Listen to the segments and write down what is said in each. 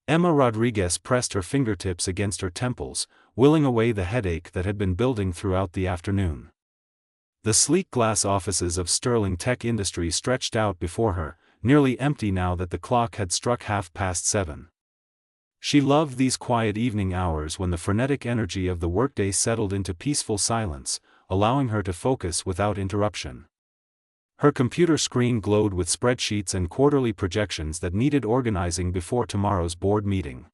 Emma Rodriguez pressed her fingertips against her temples, willing away the headache that had been building throughout the afternoon. The sleek glass offices of Sterling Tech Industries stretched out before her, nearly empty now that the clock had struck 7:30. She loved these quiet evening hours when the frenetic energy of the workday settled into peaceful silence, allowing her to focus without interruption. Her computer screen glowed with spreadsheets and quarterly projections that needed organizing before tomorrow's board meeting.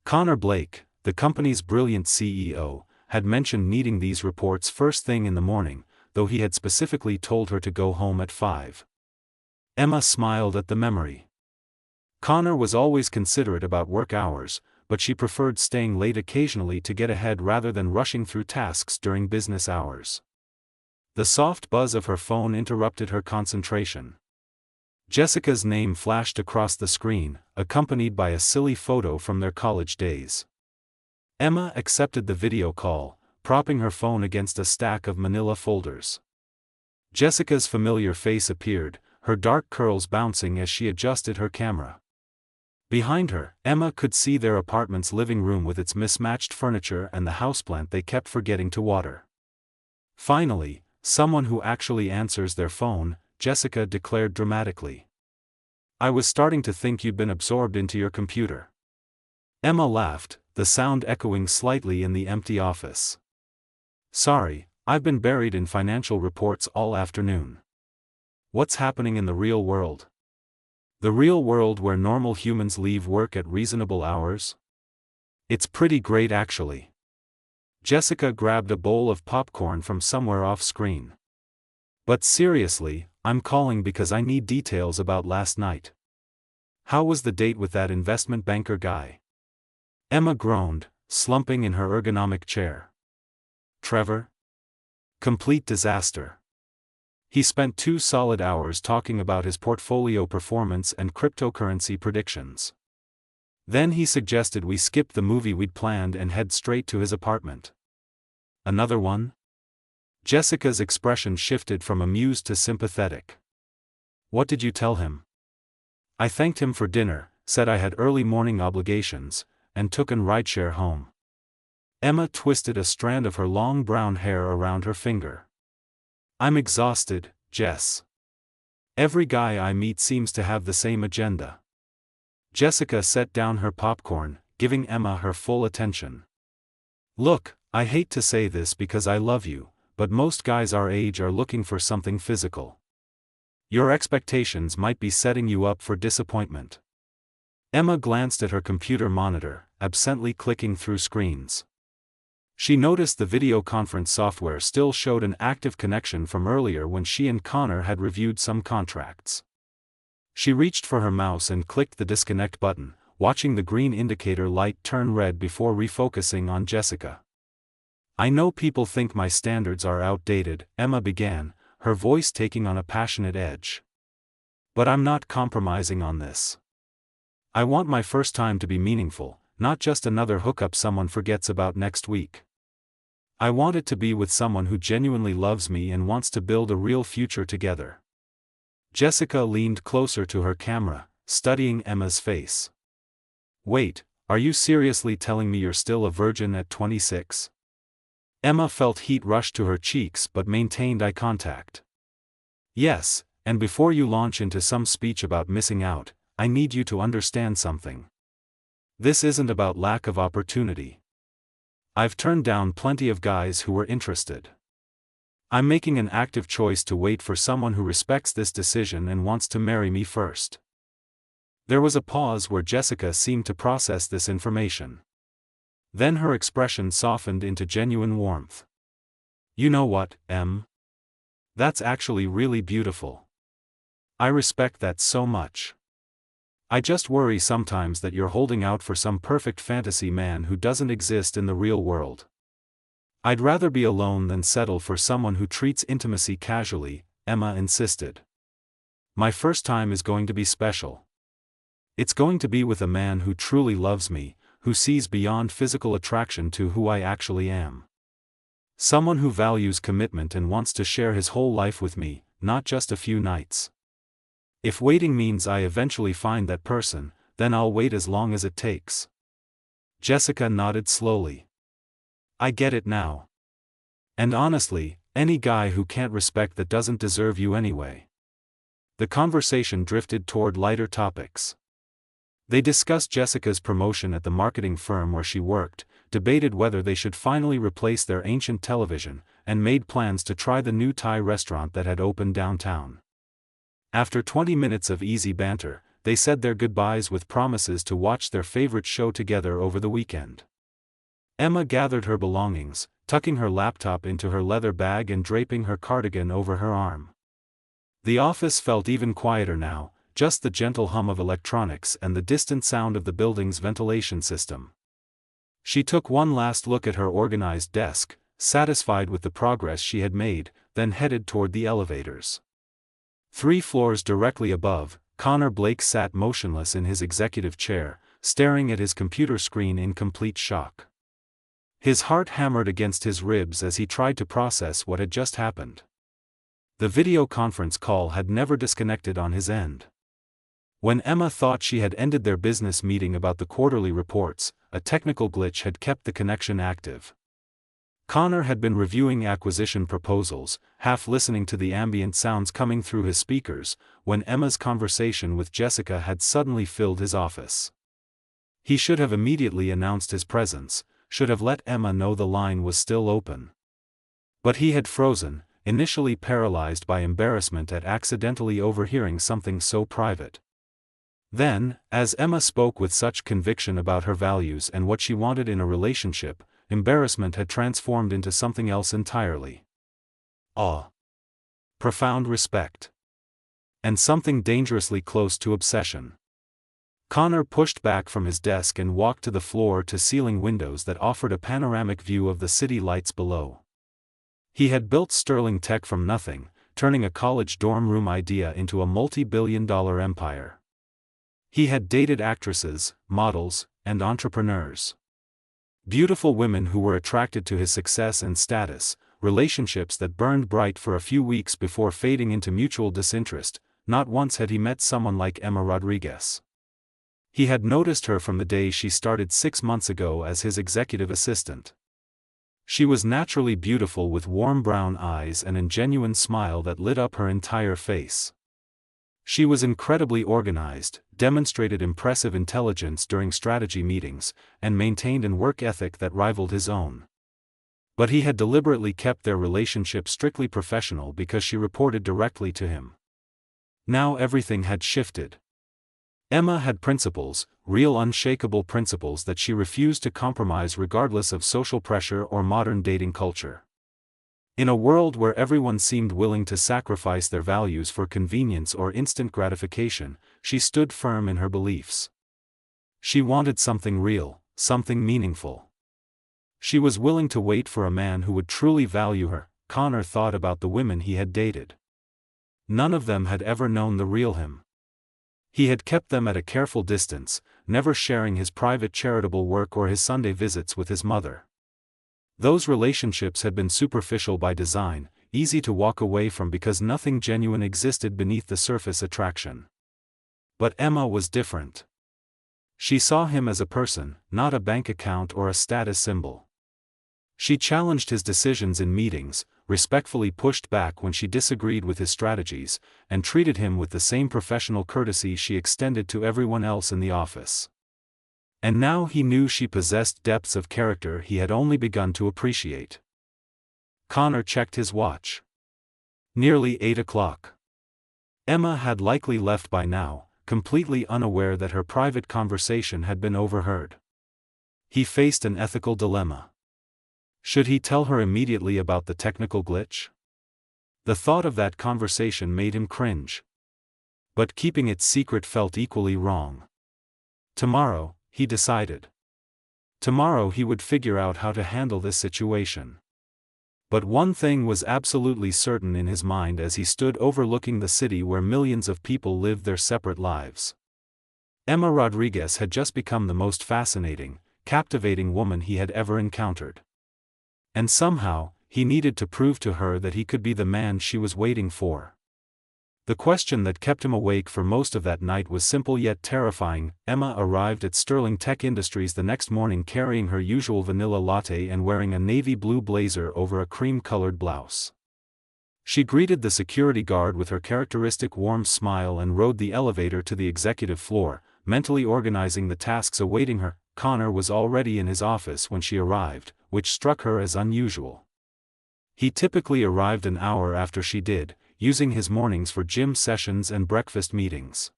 Connor Blake, the company's brilliant CEO, had mentioned needing these reports first thing in the morning, though he had specifically told her to go home at 5. Emma smiled at the memory. Connor was always considerate about work hours, but she preferred staying late occasionally to get ahead rather than rushing through tasks during business hours. The soft buzz of her phone interrupted her concentration. Jessica's name flashed across the screen, accompanied by a silly photo from their college days. Emma accepted the video call, propping her phone against a stack of manila folders. Jessica's familiar face appeared, her dark curls bouncing as she adjusted her camera. Behind her, Emma could see their apartment's living room with its mismatched furniture and the houseplant they kept forgetting to water. Finally, someone who actually answers their phone, Jessica declared dramatically. "I was starting to think you'd been absorbed into your computer." Emma laughed, the sound echoing slightly in the empty office. "Sorry, I've been buried in financial reports all afternoon." "What's happening in the real world?" "The real world where normal humans leave work at reasonable hours?" "It's pretty great actually." Jessica grabbed a bowl of popcorn from somewhere off-screen. "But seriously, I'm calling because I need details about last night. How was the date with that investment banker guy?" Emma groaned, slumping in her ergonomic chair. "Trevor? Complete disaster. He spent 2 solid hours talking about his portfolio performance and cryptocurrency predictions. Then he suggested we skip the movie we'd planned and head straight to his apartment." "Another one?" Jessica's expression shifted from amused to sympathetic. "What did you tell him?" "I thanked him for dinner, said I had early morning obligations, and took an rideshare home." Emma twisted a strand of her long brown hair around her finger. "I'm exhausted, Jess. Every guy I meet seems to have the same agenda." Jessica set down her popcorn, giving Emma her full attention. "Look, I hate to say this because I love you, but most guys our age are looking for something physical. Your expectations might be setting you up for disappointment." Emma glanced at her computer monitor, absently clicking through screens. She noticed the video conference software still showed an active connection from earlier when she and Connor had reviewed some contracts. She reached for her mouse and clicked the disconnect button, watching the green indicator light turn red before refocusing on Jessica. "I know people think my standards are outdated," Emma began, her voice taking on a passionate edge. "But I'm not compromising on this. I want my first time to be meaningful, not just another hookup someone forgets about next week. I want it to be with someone who genuinely loves me and wants to build a real future together." Jessica leaned closer to her camera, studying Emma's face. "Wait, are you seriously telling me you're still a virgin at 26? Emma felt heat rush to her cheeks but maintained eye contact. "Yes, and before you launch into some speech about missing out, I need you to understand something. This isn't about lack of opportunity. I've turned down plenty of guys who were interested. I'm making an active choice to wait for someone who respects this decision and wants to marry me first." There was a pause where Jessica seemed to process this information. Then her expression softened into genuine warmth. "You know what, Em? That's actually really beautiful. I respect that so much. I just worry sometimes that you're holding out for some perfect fantasy man who doesn't exist in the real world. I'd rather be alone than settle for someone who treats intimacy casually," Emma insisted. "My first time is going to be special. It's going to be with a man who truly loves me, who sees beyond physical attraction to who I actually am. Someone who values commitment and wants to share his whole life with me, not just a few nights. If waiting means I eventually find that person, then I'll wait as long as it takes. Jessica nodded slowly. I get it now. And honestly, any guy who can't respect that doesn't deserve you anyway. The conversation drifted toward lighter topics. They discussed Jessica's promotion at the marketing firm where she worked, debated whether they should finally replace their ancient television, and made plans to try the new Thai restaurant that had opened downtown. After 20 minutes of easy banter, they said their goodbyes with promises to watch their favorite show together over the weekend. Emma gathered her belongings, tucking her laptop into her leather bag and draping her cardigan over her arm. The office felt even quieter now, just the gentle hum of electronics and the distant sound of the building's ventilation system. She took one last look at her organized desk, satisfied with the progress she had made, then headed toward the elevators. 3 floors directly above, Connor Blake sat motionless in his executive chair, staring at his computer screen in complete shock. His heart hammered against his ribs as he tried to process what had just happened. The video conference call had never disconnected on his end. When Emma thought she had ended their business meeting about the quarterly reports, a technical glitch had kept the connection active. Connor had been reviewing acquisition proposals, half listening to the ambient sounds coming through his speakers, when Emma's conversation with Jessica had suddenly filled his office. He should have immediately announced his presence, should have let Emma know the line was still open. But he had frozen, initially paralyzed by embarrassment at accidentally overhearing something so private. Then, as Emma spoke with such conviction about her values and what she wanted in a relationship, embarrassment had transformed into something else entirely. Awe. Profound respect. And something dangerously close to obsession. Connor pushed back from his desk and walked to the floor-to-ceiling windows that offered a panoramic view of the city lights below. He had built Sterling Tech from nothing, turning a college dorm room idea into a multi-billion-dollar empire. He had dated actresses, models, and entrepreneurs. Beautiful women who were attracted to his success and status, relationships that burned bright for a few weeks before fading into mutual disinterest. Not once had he met someone like Emma Rodriguez. He had noticed her from the day she started 6 months ago as his executive assistant. She was naturally beautiful with warm brown eyes and a genuine smile that lit up her entire face. She was incredibly organized, demonstrated impressive intelligence during strategy meetings, and maintained an work ethic that rivaled his own. But he had deliberately kept their relationship strictly professional because she reported directly to him. Now everything had shifted. Emma had principles, real unshakable principles that she refused to compromise regardless of social pressure or modern dating culture. In a world where everyone seemed willing to sacrifice their values for convenience or instant gratification, she stood firm in her beliefs. She wanted something real, something meaningful. She was willing to wait for a man who would truly value her. Connor thought about the women he had dated. None of them had ever known the real him. He had kept them at a careful distance, never sharing his private charitable work or his Sunday visits with his mother. Those relationships had been superficial by design, easy to walk away from because nothing genuine existed beneath the surface attraction. But Emma was different. She saw him as a person, not a bank account or a status symbol. She challenged his decisions in meetings, respectfully pushed back when she disagreed with his strategies, and treated him with the same professional courtesy she extended to everyone else in the office. And now he knew she possessed depths of character he had only begun to appreciate. Connor checked his watch. Nearly 8 o'clock. Emma had likely left by now, completely unaware that her private conversation had been overheard. He faced an ethical dilemma. Should he tell her immediately about the technical glitch? The thought of that conversation made him cringe. But keeping it secret felt equally wrong. Tomorrow, he decided. Tomorrow he would figure out how to handle this situation. But one thing was absolutely certain in his mind as he stood overlooking the city where millions of people lived their separate lives. Emma Rodriguez had just become the most fascinating, captivating woman he had ever encountered. And somehow, he needed to prove to her that he could be the man she was waiting for. The question that kept him awake for most of that night was simple yet terrifying. Emma arrived at Sterling Tech Industries the next morning carrying her usual vanilla latte and wearing a navy blue blazer over a cream-colored blouse. She greeted the security guard with her characteristic warm smile and rode the elevator to the executive floor, mentally organizing the tasks awaiting her. Connor was already in his office when she arrived, which struck her as unusual. He typically arrived an hour after she did, using his mornings for gym sessions and breakfast meetings.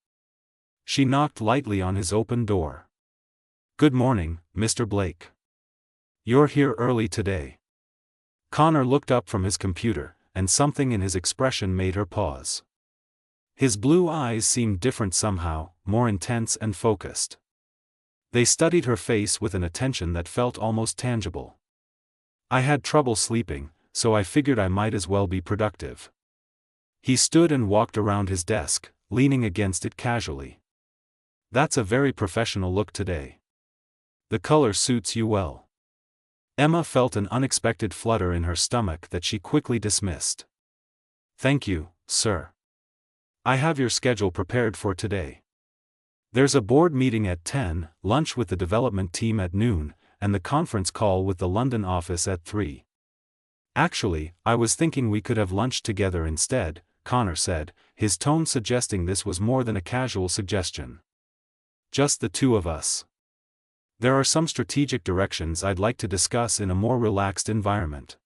She knocked lightly on his open door. "Good morning, Mr. Blake. You're here early today." Connor looked up from his computer, and something in his expression made her pause. His blue eyes seemed different somehow, more intense and focused. They studied her face with an attention that felt almost tangible. "I had trouble sleeping, so I figured I might as well be productive." He stood and walked around his desk, leaning against it casually. "That's a very professional look today. The color suits you well." Emma felt an unexpected flutter in her stomach that she quickly dismissed. "Thank you, sir. I have your schedule prepared for today. There's a board meeting at 10, lunch with the development team at noon, and the conference call with the London office at 3. Actually, I was thinking we could have lunch together instead," Connor said, his tone suggesting this was more than a casual suggestion. "Just the two of us. There are some strategic directions I'd like to discuss in a more relaxed environment."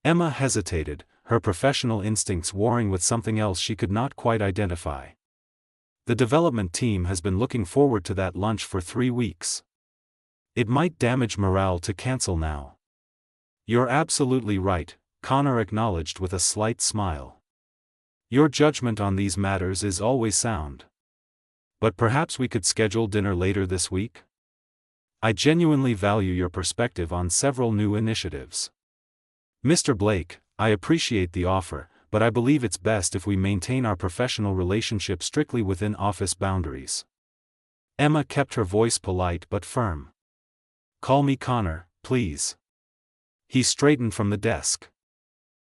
Emma hesitated, her professional instincts warring with something else she could not quite identify. "The development team has been looking forward to that lunch for 3 weeks. It might damage morale to cancel now." "You're absolutely right," Connor acknowledged with a slight smile. "Your judgment on these matters is always sound. But perhaps we could schedule dinner later this week? I genuinely value your perspective on several new initiatives. Mr. Blake, I appreciate the offer, but I believe it's best if we maintain our professional relationship strictly within office boundaries." Emma kept her voice polite but firm. "Call me Connor, please." He straightened from the desk.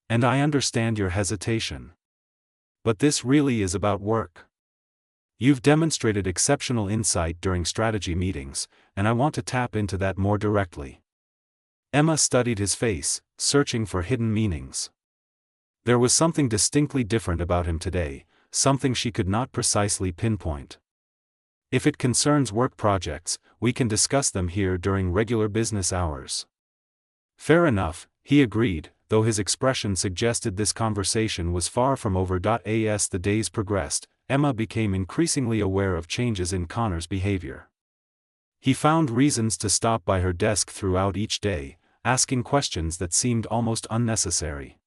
"And I understand your hesitation. But this really is about work. You've demonstrated exceptional insight during strategy meetings, and I want to tap into that more directly." Emma studied his face, searching for hidden meanings. There was something distinctly different about him today, something she could not precisely pinpoint. "If it concerns work projects, we can discuss them here during regular business hours." "Fair enough," he agreed, though his expression suggested this conversation was far from over. As the days progressed, Emma became increasingly aware of changes in Connor's behavior. He found reasons to stop by her desk throughout each day, asking questions that seemed almost unnecessary.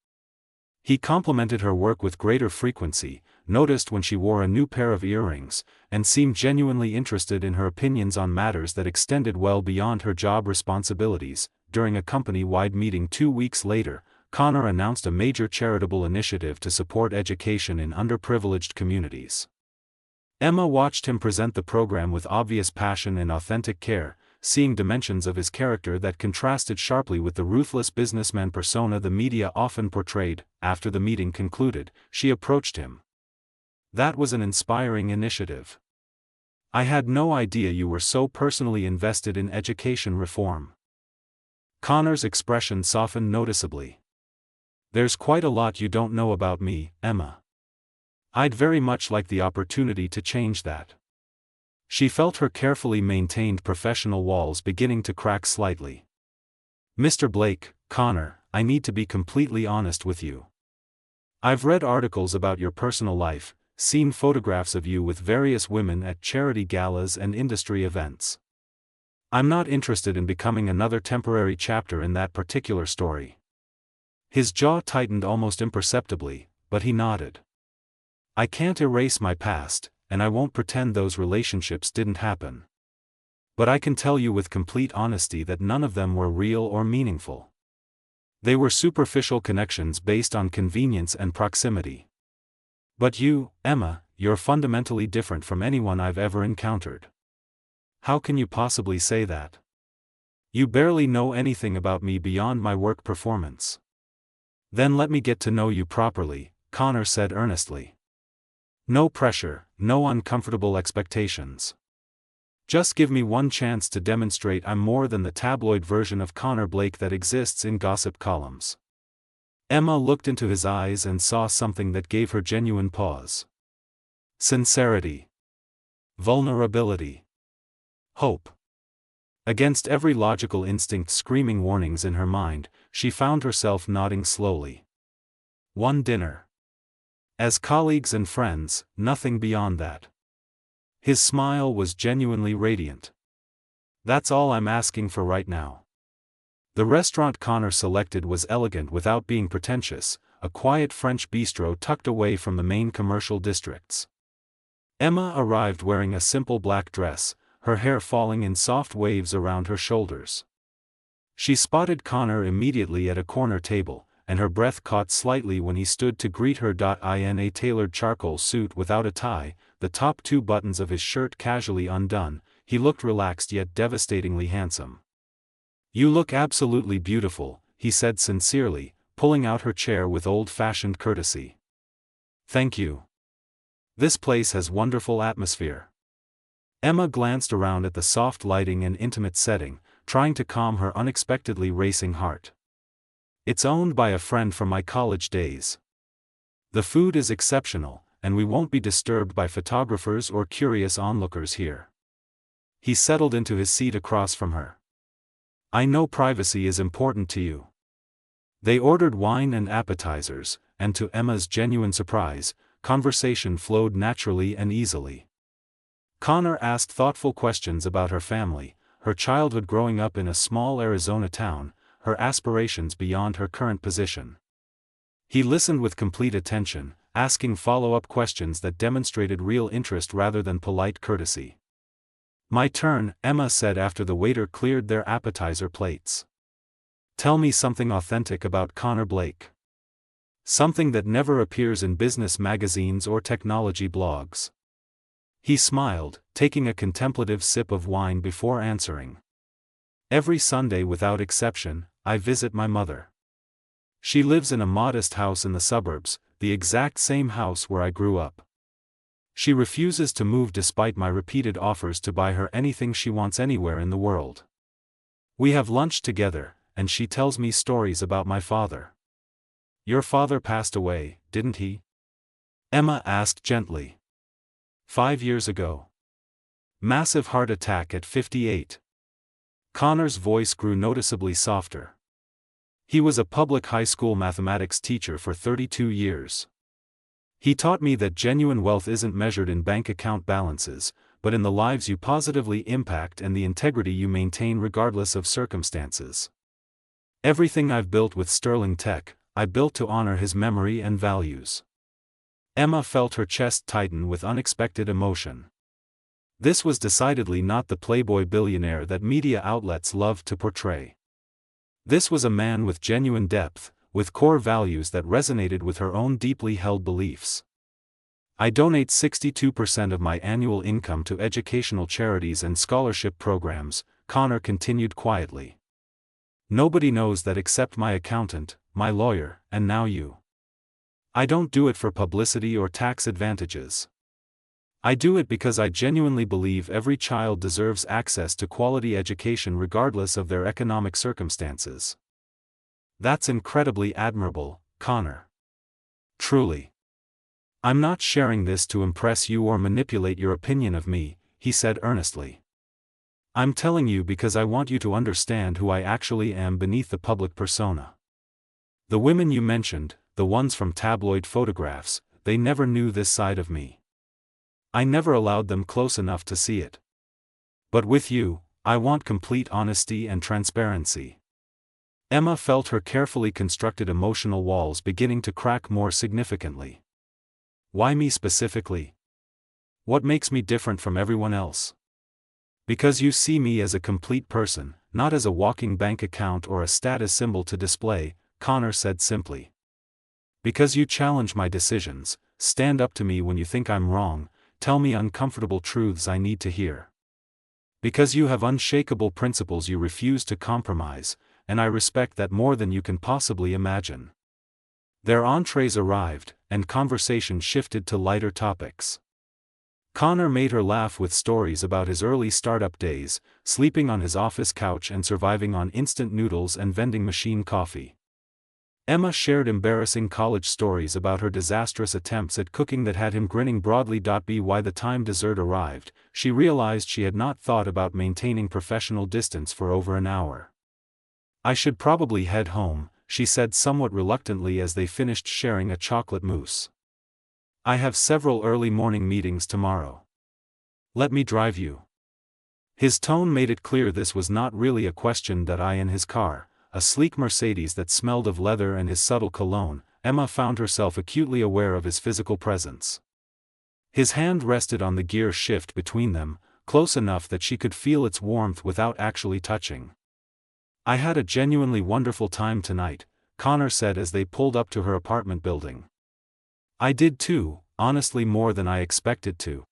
He complimented her work with greater frequency, noticed when she wore a new pair of earrings, and seemed genuinely interested in her opinions on matters that extended well beyond her job responsibilities. During a company-wide meeting 2 weeks later, Connor announced a major charitable initiative to support education in underprivileged communities. Emma watched him present the program with obvious passion and authentic care, seeing dimensions of his character that contrasted sharply with the ruthless businessman persona the media often portrayed. After the meeting concluded, she approached him. "That was an inspiring initiative. I had no idea you were so personally invested in education reform." Connor's expression softened noticeably. "There's quite a lot you don't know about me, Emma. I'd very much like the opportunity to change that." She felt her carefully maintained professional walls beginning to crack slightly. "Mr. Blake, Connor, I need to be completely honest with you. I've read articles about your personal life, seen photographs of you with various women at charity galas and industry events. I'm not interested in becoming another temporary chapter in that particular story." His jaw tightened almost imperceptibly, but he nodded. "I can't erase my past, and I won't pretend those relationships didn't happen. But I can tell you with complete honesty that none of them were real or meaningful. They were superficial connections based on convenience and proximity. But you, Emma, you're fundamentally different from anyone I've ever encountered." "How can you possibly say that? You barely know anything about me beyond my work performance." "Then let me get to know you properly," Connor said earnestly. No pressure, no uncomfortable expectations. Just give me one chance to demonstrate I'm more than the tabloid version of Connor Blake that exists in gossip columns. Emma looked into his eyes and saw something that gave her genuine pause. Sincerity. Vulnerability. Hope. Against every logical instinct screaming warnings in her mind, she found herself nodding slowly. One dinner. As colleagues and friends, nothing beyond that. His smile was genuinely radiant. That's all I'm asking for right now. The restaurant Connor selected was elegant without being pretentious, a quiet French bistro tucked away from the main commercial districts. Emma arrived wearing a simple black dress, her hair falling in soft waves around her shoulders. She spotted Connor immediately at a corner table, and her breath caught slightly when he stood to greet her. In a tailored charcoal suit without a tie, the top two buttons of his shirt casually undone, he looked relaxed yet devastatingly handsome. "You look absolutely beautiful," he said sincerely, pulling out her chair with old-fashioned courtesy. "Thank you. This place has wonderful atmosphere." Emma glanced around at the soft lighting and intimate setting, trying to calm her unexpectedly racing heart. "It's owned by a friend from my college days. The food is exceptional, and we won't be disturbed by photographers or curious onlookers here." He settled into his seat across from her. "I know privacy is important to you." They ordered wine and appetizers, and to Emma's genuine surprise, conversation flowed naturally and easily. Connor asked thoughtful questions about her family, her childhood growing up in a small Arizona town, her aspirations beyond her current position. He listened with complete attention, asking follow-up questions that demonstrated real interest rather than polite courtesy. "My turn," Emma said after the waiter cleared their appetizer plates. "Tell me something authentic about Connor Blake. Something that never appears in business magazines or technology blogs." He smiled, taking a contemplative sip of wine before answering. "Every Sunday without exception, I visit my mother. She lives in a modest house in the suburbs, the exact same house where I grew up. She refuses to move despite my repeated offers to buy her anything she wants anywhere in the world. We have lunch together, and she tells me stories about my father." "Your father passed away, didn't he?" Emma asked gently. 5 years ago. Massive heart attack at 58. Connor's voice grew noticeably softer. He was a public high school mathematics teacher for 32 years. He taught me that genuine wealth isn't measured in bank account balances, but in the lives you positively impact and the integrity you maintain regardless of circumstances. Everything I've built with Sterling Tech, I built to honor his memory and values. Emma felt her chest tighten with unexpected emotion. This was decidedly not the playboy billionaire that media outlets loved to portray. This was a man with genuine depth, with core values that resonated with her own deeply held beliefs. "I donate 62% of my annual income to educational charities and scholarship programs," Connor continued quietly. "Nobody knows that except my accountant, my lawyer, and now you. I don't do it for publicity or tax advantages. I do it because I genuinely believe every child deserves access to quality education regardless of their economic circumstances." "That's incredibly admirable, Connor. Truly. I'm not sharing this to impress you or manipulate your opinion of me," he said earnestly. "I'm telling you because I want you to understand who I actually am beneath the public persona. The women you mentioned, the ones from tabloid photographs, they never knew this side of me. I never allowed them close enough to see it. But with you, I want complete honesty and transparency." Emma felt her carefully constructed emotional walls beginning to crack more significantly. "Why me specifically? What makes me different from everyone else?" "Because you see me as a complete person, not as a walking bank account or a status symbol to display," Connor said simply. "Because you challenge my decisions, stand up to me when you think I'm wrong, tell me uncomfortable truths I need to hear. Because you have unshakable principles you refuse to compromise, and I respect that more than you can possibly imagine." Their entrees arrived, and conversation shifted to lighter topics. Connor made her laugh with stories about his early startup days, sleeping on his office couch and surviving on instant noodles and vending machine coffee. Emma shared embarrassing college stories about her disastrous attempts at cooking that had him grinning broadly. By the time dessert arrived, she realized she had not thought about maintaining professional distance for over an hour. "I should probably head home," she said somewhat reluctantly as they finished sharing a chocolate mousse. "I have several early morning meetings tomorrow. Let me drive you." His tone made it clear this was not really a question. In his car, a sleek Mercedes that smelled of leather and his subtle cologne, Emma found herself acutely aware of his physical presence. His hand rested on the gear shift between them, close enough that she could feel its warmth without actually touching. "I had a genuinely wonderful time tonight," Connor said as they pulled up to her apartment building. "I did too, honestly more than I expected to."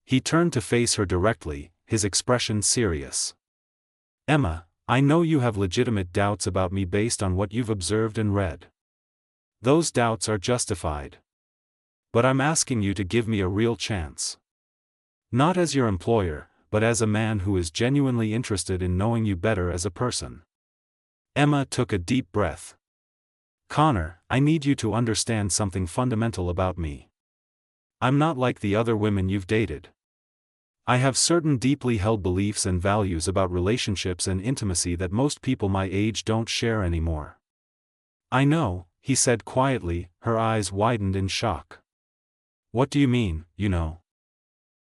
He turned to face her directly, his expression serious. "Emma, I know you have legitimate doubts about me based on what you've observed and read. Those doubts are justified. But I'm asking you to give me a real chance. Not as your employer, but as a man who is genuinely interested in knowing you better as a person." Emma took a deep breath. "Connor, I need you to understand something fundamental about me. I'm not like the other women you've dated. I have certain deeply held beliefs and values about relationships and intimacy that most people my age don't share anymore." "I know," he said quietly, her eyes widened in shock. "What do you mean, you know?"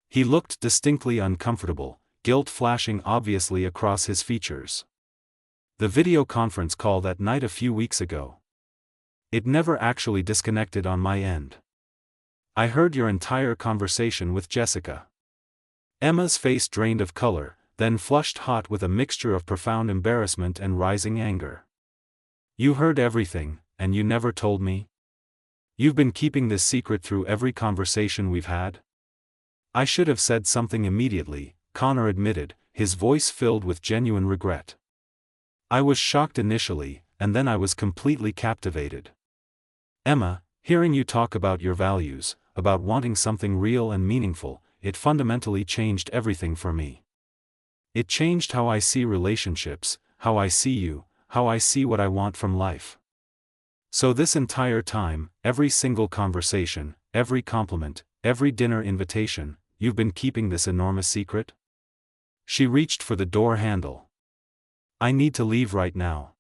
He looked distinctly uncomfortable, guilt flashing obviously across his features. "The video conference call that night a few weeks ago. It never actually disconnected on my end. I heard your entire conversation with Jessica." Emma's face drained of color, then flushed hot with a mixture of profound embarrassment and rising anger. "You heard everything, and you never told me? You've been keeping this secret through every conversation we've had?" "I should have said something immediately," Connor admitted, his voice filled with genuine regret. "I was shocked initially, and then I was completely captivated. Emma, hearing you talk about your values, about wanting something real and meaningful, it fundamentally changed everything for me. It changed how I see relationships, how I see you, how I see what I want from life. So this entire time, every single conversation, every compliment, every dinner invitation, you've been keeping this enormous secret?" She reached for the door handle. "I need to leave right now.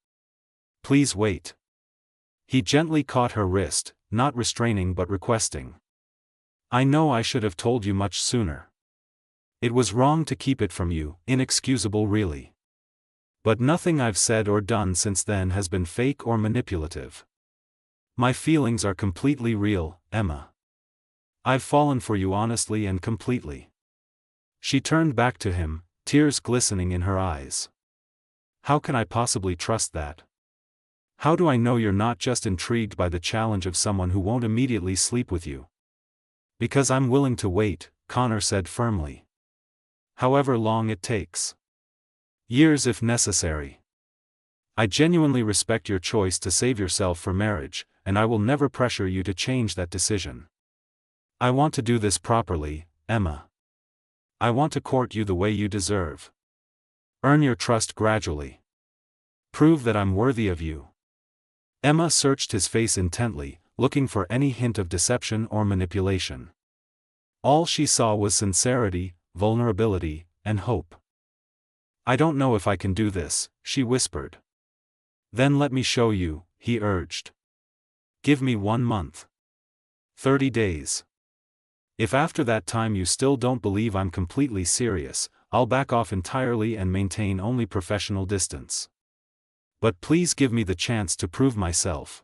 Please wait." He gently caught her wrist, not restraining but requesting. "I know I should have told you much sooner. It was wrong to keep it from you, inexcusable really. But nothing I've said or done since then has been fake or manipulative. My feelings are completely real, Emma. I've fallen for you honestly and completely." She turned back to him, tears glistening in her eyes. "How can I possibly trust that? How do I know you're not just intrigued by the challenge of someone who won't immediately sleep with you?" "Because I'm willing to wait," Connor said firmly. "However long it takes. Years if necessary. I genuinely respect your choice to save yourself for marriage, and I will never pressure you to change that decision. I want to do this properly, Emma. I want to court you the way you deserve. Earn your trust gradually. Prove that I'm worthy of you." Emma searched his face intently, looking for any hint of deception or manipulation. All she saw was sincerity, vulnerability, and hope. "I don't know if I can do this," she whispered. "Then let me show you," he urged. "Give me 1 month. 30 days. If after that time you still don't believe I'm completely serious, I'll back off entirely and maintain only professional distance. But please give me the chance to prove myself."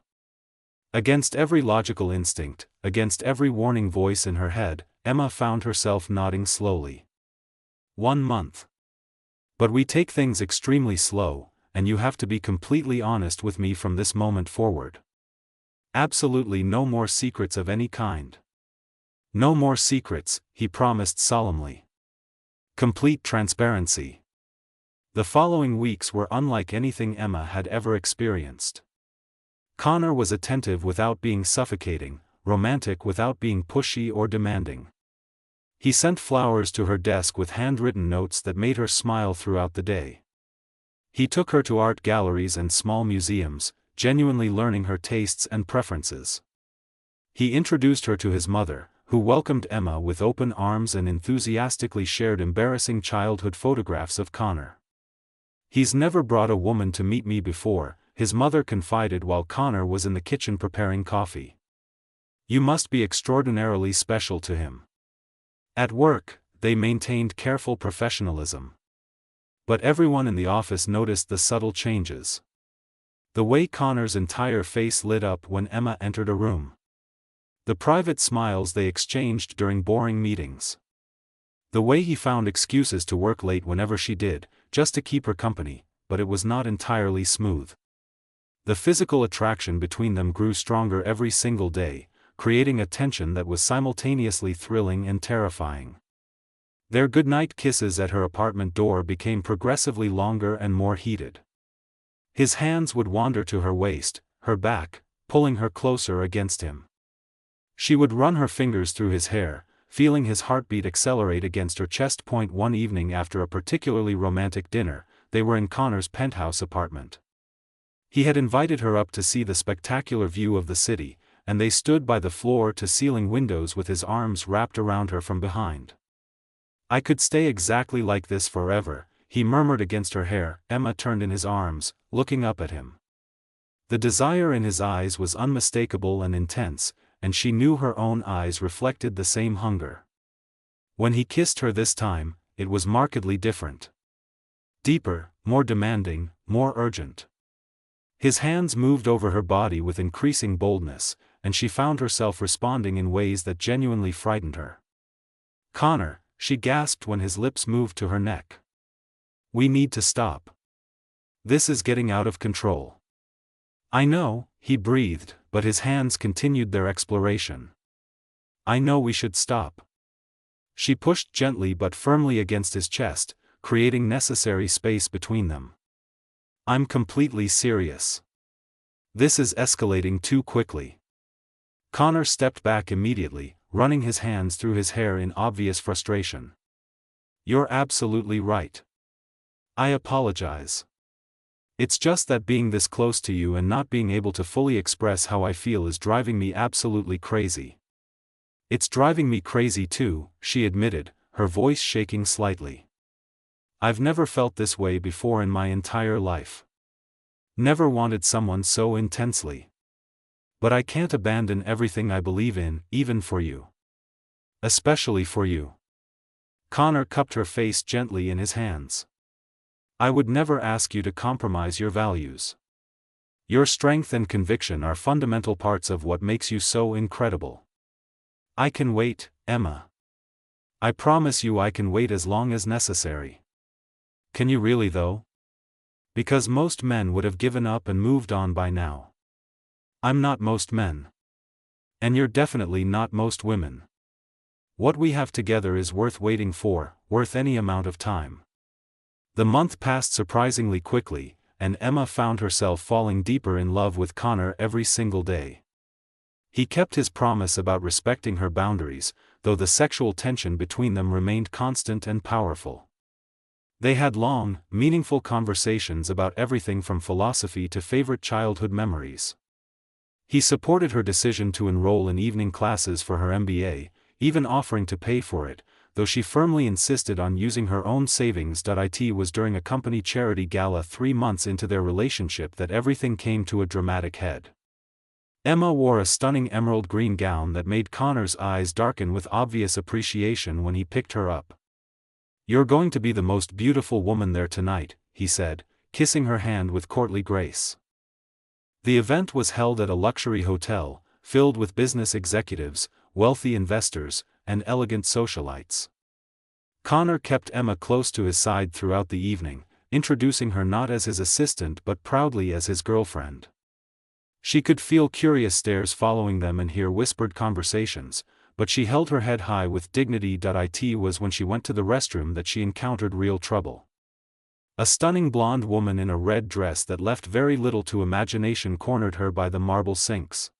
Against every logical instinct, against every warning voice in her head, Emma found herself nodding slowly. 1 month. But we take things extremely slow, and you have to be completely honest with me from this moment forward. Absolutely no more secrets of any kind. No more secrets, he promised solemnly. Complete transparency. The following weeks were unlike anything Emma had ever experienced. Connor was attentive without being suffocating, romantic without being pushy or demanding. He sent flowers to her desk with handwritten notes that made her smile throughout the day. He took her to art galleries and small museums, genuinely learning her tastes and preferences. He introduced her to his mother, who welcomed Emma with open arms and enthusiastically shared embarrassing childhood photographs of Connor. "He's never brought a woman to meet me before," his mother confided while Connor was in the kitchen preparing coffee. "You must be extraordinarily special to him." At work, they maintained careful professionalism. But everyone in the office noticed the subtle changes. The way Connor's entire face lit up when Emma entered a room. The private smiles they exchanged during boring meetings. The way he found excuses to work late whenever she did, just to keep her company, but it was not entirely smooth. The physical attraction between them grew stronger every single day, creating a tension that was simultaneously thrilling and terrifying. Their goodnight kisses at her apartment door became progressively longer and more heated. His hands would wander to her waist, her back, pulling her closer against him. She would run her fingers through his hair, feeling his heartbeat accelerate against her chest. One evening after a particularly romantic dinner, they were in Connor's penthouse apartment. He had invited her up to see the spectacular view of the city, and they stood by the floor-to-ceiling windows with his arms wrapped around her from behind. "I could stay exactly like this forever," he murmured against her hair. Emma turned in his arms, looking up at him. The desire in his eyes was unmistakable and intense, and she knew her own eyes reflected the same hunger. When he kissed her this time, it was markedly different. Deeper, more demanding, more urgent. His hands moved over her body with increasing boldness, and she found herself responding in ways that genuinely frightened her. "Connor," she gasped when his lips moved to her neck. "We need to stop. This is getting out of control." "I know," he breathed, but his hands continued their exploration. "I know we should stop." She pushed gently but firmly against his chest, creating necessary space between them. "I'm completely serious. This is escalating too quickly." Connor stepped back immediately, running his hands through his hair in obvious frustration. "You're absolutely right. I apologize. It's just that being this close to you and not being able to fully express how I feel is driving me absolutely crazy." "It's driving me crazy too," she admitted, her voice shaking slightly. "I've never felt this way before in my entire life. Never wanted someone so intensely. But I can't abandon everything I believe in, even for you. Especially for you." Connor cupped her face gently in his hands. "I would never ask you to compromise your values. Your strength and conviction are fundamental parts of what makes you so incredible." "I can wait, Emma. I promise you I can wait as long as necessary." "Can you really though? Because most men would have given up and moved on by now. I'm not most men. And you're definitely not most women. What we have together is worth waiting for, worth any amount of time." The month passed surprisingly quickly, and Emma found herself falling deeper in love with Connor every single day. He kept his promise about respecting her boundaries, though the sexual tension between them remained constant and powerful. They had long, meaningful conversations about everything from philosophy to favorite childhood memories. He supported her decision to enroll in evening classes for her MBA, even offering to pay for it, though she firmly insisted on using her own savings. It was during a company charity gala 3 months into their relationship that everything came to a dramatic head. Emma wore a stunning emerald green gown that made Connor's eyes darken with obvious appreciation when he picked her up. "You're going to be the most beautiful woman there tonight," he said, kissing her hand with courtly grace. The event was held at a luxury hotel, filled with business executives, wealthy investors, and elegant socialites. Connor kept Emma close to his side throughout the evening, introducing her not as his assistant but proudly as his girlfriend. She could feel curious stares following them and hear whispered conversations, but she held her head high with dignity. It was when she went to the restroom that she encountered real trouble. A stunning blonde woman in a red dress that left very little to imagination cornered her by the marble sinks.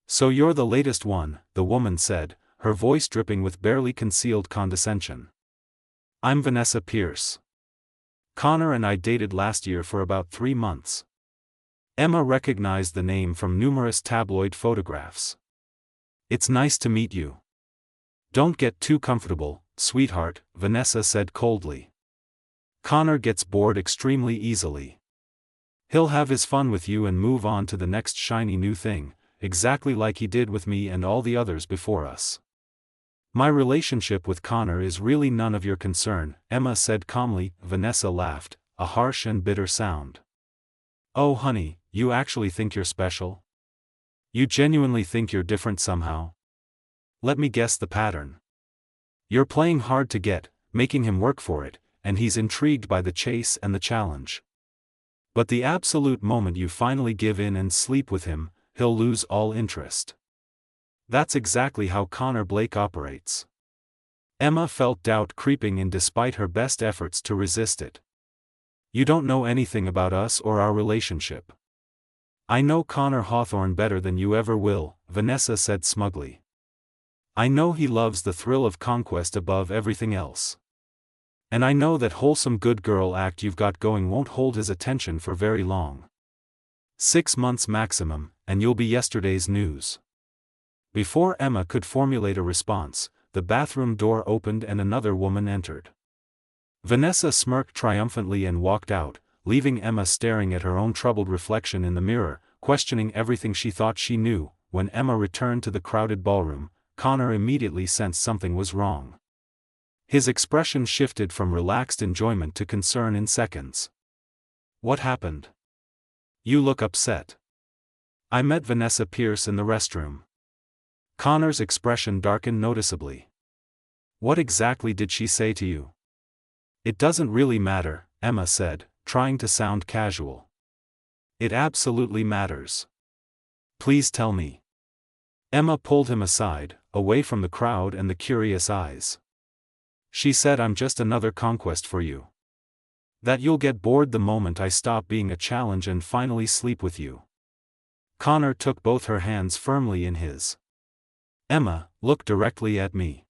"So you're the latest one," the woman said, her voice dripping with barely concealed condescension. "I'm Vanessa Pierce. Connor and I dated last year for about 3 months." Emma recognized the name from numerous tabloid photographs. "It's nice to meet you." "Don't get too comfortable, sweetheart," Vanessa said coldly. "Connor gets bored extremely easily. He'll have his fun with you and move on to the next shiny new thing, exactly like he did with me and all the others before us. My relationship with Connor is really none of your concern," Emma said calmly. Vanessa laughed, a harsh and bitter sound. "Oh honey, you actually think you're special? You genuinely think you're different somehow? Let me guess the pattern. You're playing hard to get, making him work for it, and he's intrigued by the chase and the challenge. But the absolute moment you finally give in and sleep with him, he'll lose all interest. That's exactly how Connor Blake operates." Emma felt doubt creeping in despite her best efforts to resist it. "You don't know anything about us or our relationship." "I know Connor Hawthorne better than you ever will," Vanessa said smugly. "I know he loves the thrill of conquest above everything else. And I know that wholesome good girl act you've got going won't hold his attention for very long. 6 months maximum, and you'll be yesterday's news." Before Emma could formulate a response, the bathroom door opened and another woman entered. Vanessa smirked triumphantly and walked out, leaving Emma staring at her own troubled reflection in the mirror, questioning everything she thought she knew. When Emma returned to the crowded ballroom, Connor immediately sensed something was wrong. His expression shifted from relaxed enjoyment to concern in seconds. "What happened? You look upset." "I met Vanessa Pierce in the restroom." Connor's expression darkened noticeably. "What exactly did she say to you?" "It doesn't really matter," Emma said, trying to sound casual. "It absolutely matters. Please tell me." Emma pulled him aside, away from the crowd and the curious eyes. "She said I'm just another conquest for you. That you'll get bored the moment I stop being a challenge and finally sleep with you." Connor took both her hands firmly in his. "Emma, look directly at me.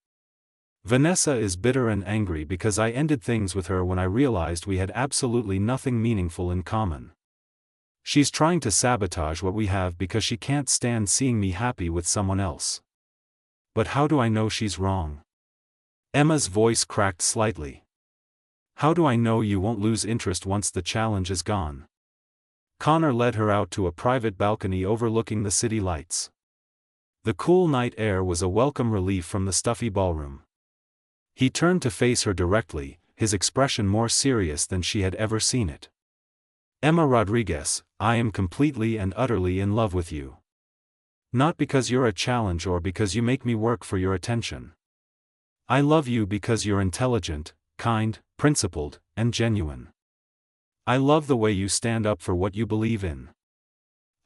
Vanessa is bitter and angry because I ended things with her when I realized we had absolutely nothing meaningful in common. She's trying to sabotage what we have because she can't stand seeing me happy with someone else. But how do I know she's wrong?" Emma's voice cracked slightly. "How do I know you won't lose interest once the challenge is gone?" Connor led her out to a private balcony overlooking the city lights. The cool night air was a welcome relief from the stuffy ballroom. He turned to face her directly, his expression more serious than she had ever seen it. "Emma Rodriguez, I am completely and utterly in love with you. Not because you're a challenge or because you make me work for your attention. I love you because you're intelligent, kind, principled, and genuine. I love the way you stand up for what you believe in.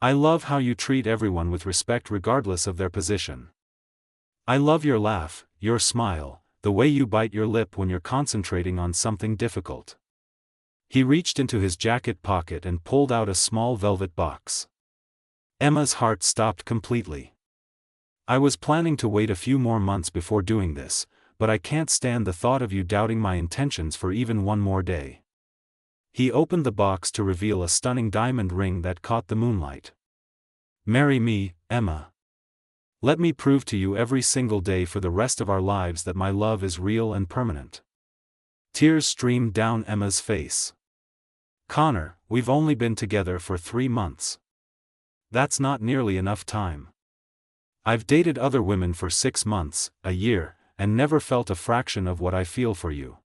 I love how you treat everyone with respect regardless of their position. I love your laugh, your smile, the way you bite your lip when you're concentrating on something difficult." He reached into his jacket pocket and pulled out a small velvet box. Emma's heart stopped completely. "I was planning to wait a few more months before doing this, but I can't stand the thought of you doubting my intentions for even one more day." He opened the box to reveal a stunning diamond ring that caught the moonlight. "Marry me, Emma. Let me prove to you every single day for the rest of our lives that my love is real and permanent." Tears streamed down Emma's face. "Connor, we've only been together for 3 months. That's not nearly enough time. I've dated other women for 6 months, a year, and never felt a fraction of what I feel for you.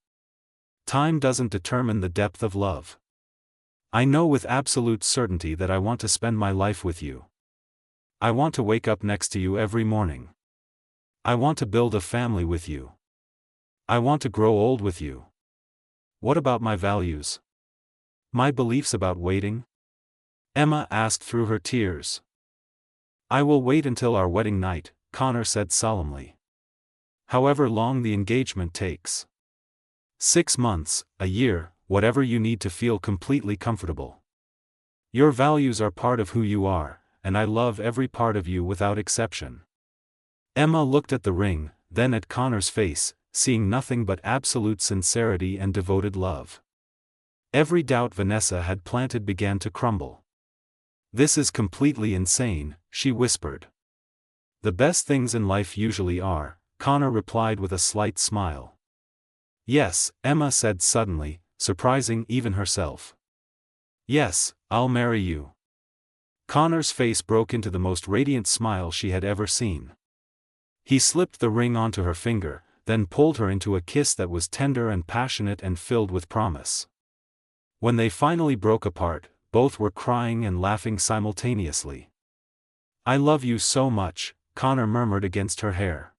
Time doesn't determine the depth of love. I know with absolute certainty that I want to spend my life with you. I want to wake up next to you every morning. I want to build a family with you. I want to grow old with you. What about my values? My beliefs about waiting?" Emma asked through her tears. "I will wait until our wedding night," Connor said solemnly. "However long the engagement takes. 6 months, a year, whatever you need to feel completely comfortable. Your values are part of who you are, and I love every part of you without exception." Emma looked at the ring, then at Connor's face, seeing nothing but absolute sincerity and devoted love. Every doubt Vanessa had planted began to crumble. "This is completely insane," she whispered. "The best things in life usually are," Connor replied with a slight smile. "Yes," Emma said suddenly, surprising even herself. "Yes, I'll marry you." Connor's face broke into the most radiant smile she had ever seen. He slipped the ring onto her finger, then pulled her into a kiss that was tender and passionate and filled with promise. When they finally broke apart, both were crying and laughing simultaneously. "I love you so much," Connor murmured against her hair.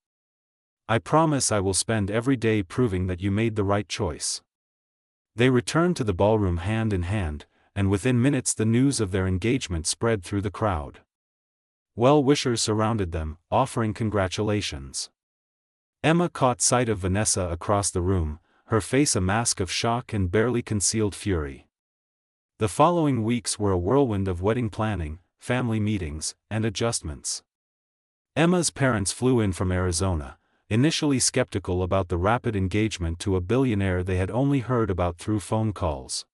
"I promise I will spend every day proving that you made the right choice." They returned to the ballroom hand in hand, and within minutes the news of their engagement spread through the crowd. Well-wishers surrounded them, offering congratulations. Emma caught sight of Vanessa across the room, her face a mask of shock and barely concealed fury. The following weeks were a whirlwind of wedding planning, family meetings, and adjustments. Emma's parents flew in from Arizona, initially skeptical about the rapid engagement to a billionaire they had only heard about through phone calls.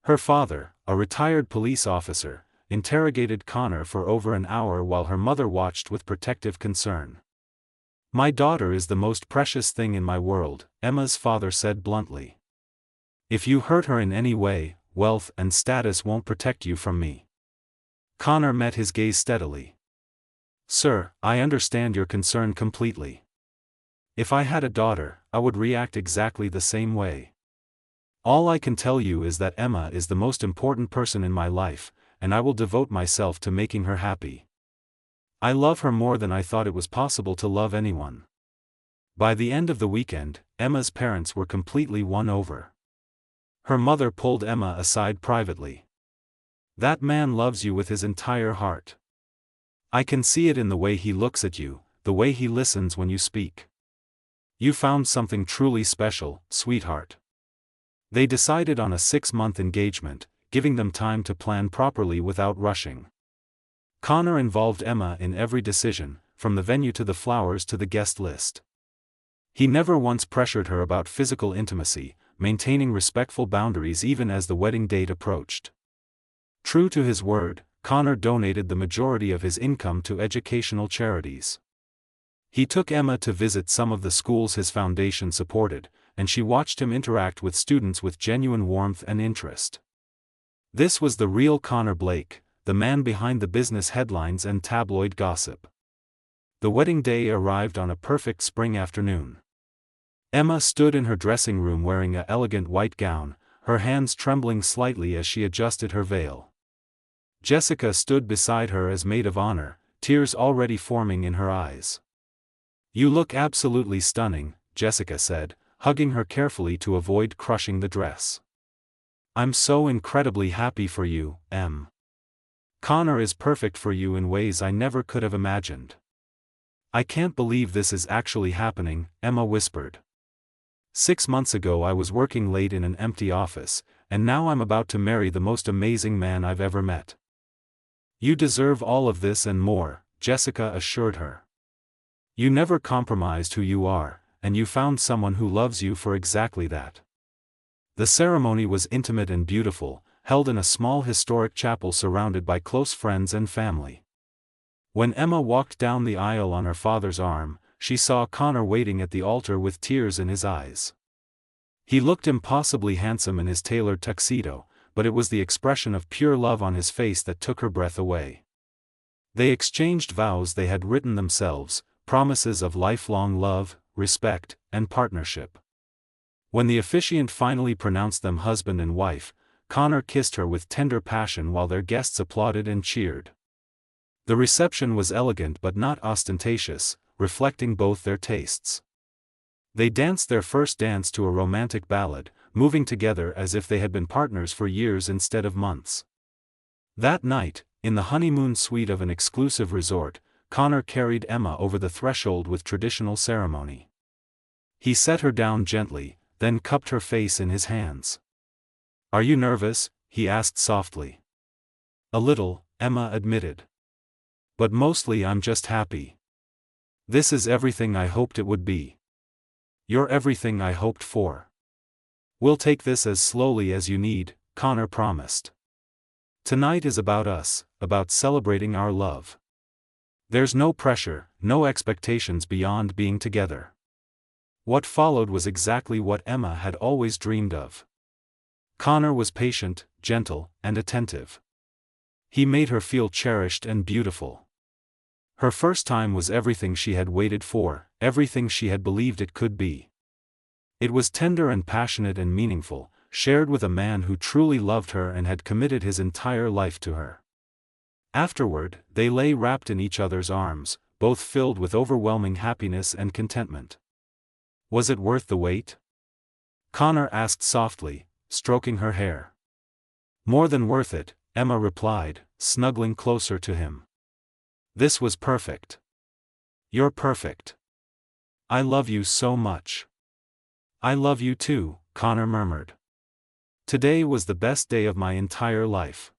Her father, a retired police officer, interrogated Connor for over an hour while her mother watched with protective concern. "My daughter is the most precious thing in my world," Emma's father said bluntly. "If you hurt her in any way, wealth and status won't protect you from me." Connor met his gaze steadily. "Sir, I understand your concern completely. If I had a daughter, I would react exactly the same way. All I can tell you is that Emma is the most important person in my life, and I will devote myself to making her happy. I love her more than I thought it was possible to love anyone." By the end of the weekend, Emma's parents were completely won over. Her mother pulled Emma aside privately. "That man loves you with his entire heart. I can see it in the way he looks at you, the way he listens when you speak. You found something truly special, sweetheart." They decided on a 6-month engagement, giving them time to plan properly without rushing. Connor involved Emma in every decision, from the venue to the flowers to the guest list. He never once pressured her about physical intimacy, maintaining respectful boundaries even as the wedding date approached. True to his word, Connor donated the majority of his income to educational charities. He took Emma to visit some of the schools his foundation supported, and she watched him interact with students with genuine warmth and interest. This was the real Connor Blake, the man behind the business headlines and tabloid gossip. The wedding day arrived on a perfect spring afternoon. Emma stood in her dressing room wearing an elegant white gown, her hands trembling slightly as she adjusted her veil. Jessica stood beside her as maid of honor, tears already forming in her eyes. "You look absolutely stunning," Jessica said, hugging her carefully to avoid crushing the dress. "I'm so incredibly happy for you, Em. Connor is perfect for you in ways I never could have imagined." "I can't believe this is actually happening," Emma whispered. 6 months ago I was working late in an empty office, and now I'm about to marry the most amazing man I've ever met." "You deserve all of this and more," Jessica assured her. "You never compromised who you are, and you found someone who loves you for exactly that." The ceremony was intimate and beautiful, held in a small historic chapel surrounded by close friends and family. When Emma walked down the aisle on her father's arm, she saw Connor waiting at the altar with tears in his eyes. He looked impossibly handsome in his tailored tuxedo, but it was the expression of pure love on his face that took her breath away. They exchanged vows they had written themselves, promises of lifelong love, respect, and partnership. When the officiant finally pronounced them husband and wife, Connor kissed her with tender passion while their guests applauded and cheered. The reception was elegant but not ostentatious, reflecting both their tastes. They danced their first dance to a romantic ballad, moving together as if they had been partners for years instead of months. That night, in the honeymoon suite of an exclusive resort, Connor carried Emma over the threshold with traditional ceremony. He set her down gently, then cupped her face in his hands. Are you nervous? He asked softly. A little, Emma admitted. But mostly I'm just happy. This is everything I hoped it would be. You're everything I hoped for. We'll take this as slowly as you need, Connor promised. Tonight is about us, about celebrating our love. There's no pressure, no expectations beyond being together. What followed was exactly what Emma had always dreamed of. Connor was patient, gentle, and attentive. He made her feel cherished and beautiful. Her first time was everything she had waited for, everything she had believed it could be. It was tender and passionate and meaningful, shared with a man who truly loved her and had committed his entire life to her. Afterward, they lay wrapped in each other's arms, both filled with overwhelming happiness and contentment. Was it worth the wait? Connor asked softly, stroking her hair. More than worth it, Emma replied, snuggling closer to him. This was perfect. You're perfect. I love you so much. I love you too, Connor murmured. Today was the best day of my entire life.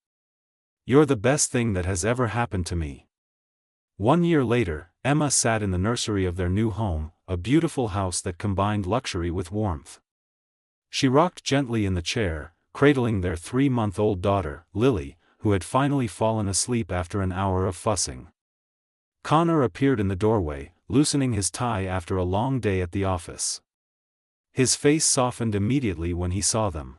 You're the best thing that has ever happened to me. 1 year later, Emma sat in the nursery of their new home, a beautiful house that combined luxury with warmth. She rocked gently in the chair, cradling their 3-month-old daughter, Lily, who had finally fallen asleep after an hour of fussing. Connor appeared in the doorway, loosening his tie after a long day at the office. His face softened immediately when he saw them.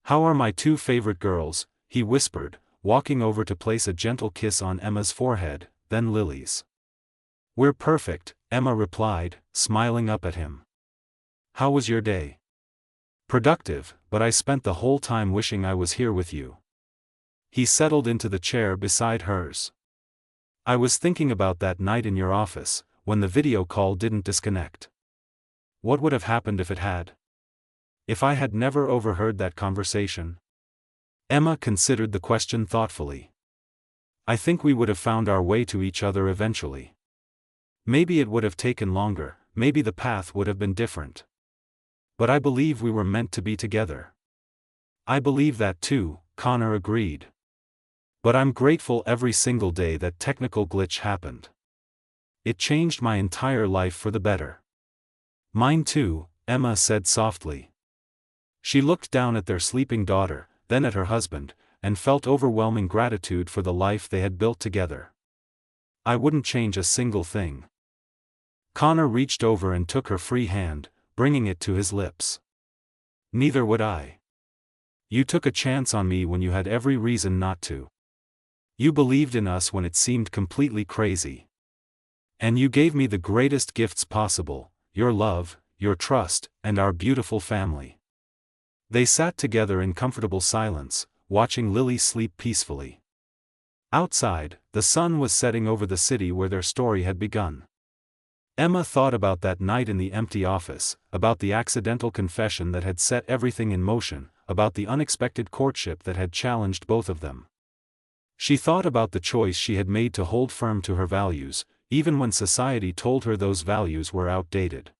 How are my 2 favorite girls? He whispered, walking over to place a gentle kiss on Emma's forehead, then Lily's. We're perfect, Emma replied, smiling up at him. How was your day? Productive, but I spent the whole time wishing I was here with you. He settled into the chair beside hers. I was thinking about that night in your office, when the video call didn't disconnect. What would have happened if it had? If I had never overheard that conversation? Emma considered the question thoughtfully. I think we would have found our way to each other eventually. Maybe it would have taken longer, maybe the path would have been different. But I believe we were meant to be together. I believe that too, Connor agreed. But I'm grateful every single day that technical glitch happened. It changed my entire life for the better. Mine too, Emma said softly. She looked down at their sleeping daughter, then at her husband, and felt overwhelming gratitude for the life they had built together. I wouldn't change a single thing. Connor reached over and took her free hand, bringing it to his lips. Neither would I. You took a chance on me when you had every reason not to. You believed in us when it seemed completely crazy. And you gave me the greatest gifts possible, your love, your trust, and our beautiful family. They sat together in comfortable silence, watching Lily sleep peacefully. Outside, the sun was setting over the city where their story had begun. Emma thought about that night in the empty office, about the accidental confession that had set everything in motion, about the unexpected courtship that had challenged both of them. She thought about the choice she had made to hold firm to her values, even when society told her those values were outdated.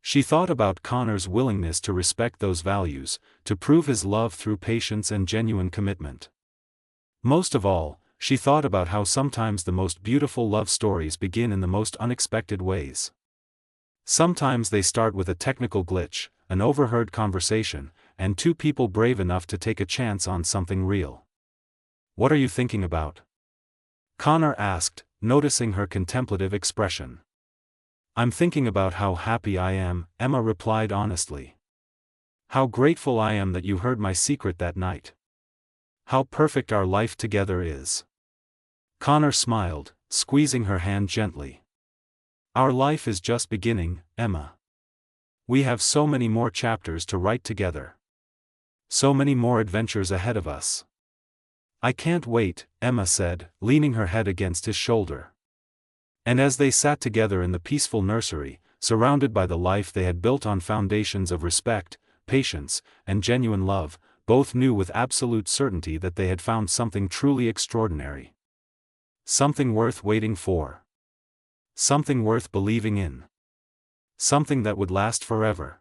She thought about Connor's willingness to respect those values, to prove his love through patience and genuine commitment. Most of all, she thought about how sometimes the most beautiful love stories begin in the most unexpected ways. Sometimes they start with a technical glitch, an overheard conversation, and 2 people brave enough to take a chance on something real. What are you thinking about? Connor asked, noticing her contemplative expression. I'm thinking about how happy I am, Emma replied honestly. How grateful I am that you heard my secret that night. How perfect our life together is. Connor smiled, squeezing her hand gently. Our life is just beginning, Emma. We have so many more chapters to write together. So many more adventures ahead of us. I can't wait, Emma said, leaning her head against his shoulder. And as they sat together in the peaceful nursery, surrounded by the life they had built on foundations of respect, patience, and genuine love, both knew with absolute certainty that they had found something truly extraordinary. Something worth waiting for. Something worth believing in. Something that would last forever.